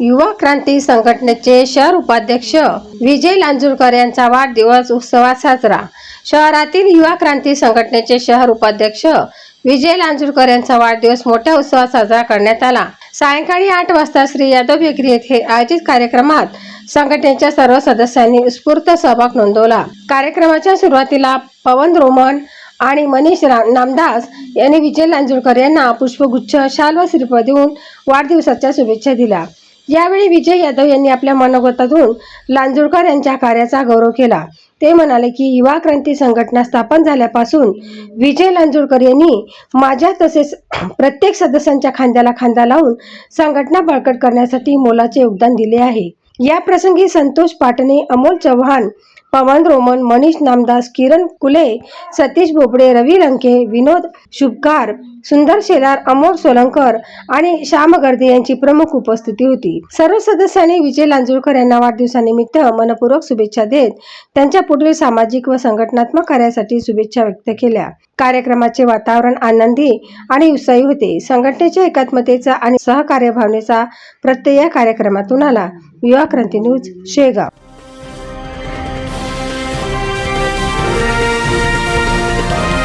युवा क्रांती संघटनेचे शहर उपाध्यक्ष विजय लांजुरकर यांचा वाढदिवस उत्सवात साजरा। शहरातील युवा क्रांती संघटनेचे शहर उपाध्यक्ष विजय लांजुरकर यांचा वाढदिवस मोठ्या उत्सवात साजरा करण्यात आला। सायंकाळी 8 वाजता श्री यादव बेकरी येथे आयोजित कार्यक्रमात संघटनेच्या सर्व सदस्यांनी उत्स्फूर्त सहभाग नोंदवला। कार्यक्रमाच्या सुरुवातीला पवन रोमन आणि मनीष नामदास यांनी विजय लांजुरकर यांना पुष्पगुच्छ, शाल व श्रीफळ देऊन वाढदिवसाच्या शुभेच्छा दिल्या। यावेळी विजय यादव यांनी आपल्या मनोगतातून लांजुरकर यांच्या कार्याचा गौरव केला। ते म्हणाले की युवा क्रांती संघटना स्थापन झाल्यापासून विजय लांजुरकर यांनी माझ्या तसेच प्रत्येक सदस्यांच्या खांद्याला खांदा लावून संघटना बळकट करण्यासाठी मोलाचे योगदान दिले आहे। या प्रसंगी संतोष पाटणे, अमोल चव्हाण, पवन रोमन, मनीष नामदास, किरण कुले, सतीश बोबडे, रवी लंके, विनोद शुभकार, सुंदर शेलार, अमोल सोलंकर आणि श्याम गर्दे यांची प्रमुख उपस्थिती होती। सर्व सदस्यांनी विजय लांजुरकर यांना वाढदिवसानिमित्त मनपूर्वक शुभेच्छा देत त्यांच्या पुढील सामाजिक व संघटनात्मक कार्यासाठी शुभेच्छा व्यक्त केल्या। कार्यक्रमाचे वातावरण आनंदी आणि उत्साही होते। संघटनेच्या एकात्मतेचा आणि सहकार्य भावनेचा प्रत्यय या कार्यक्रमातून आला। युवा क्रांती न्यूज, शेगाव।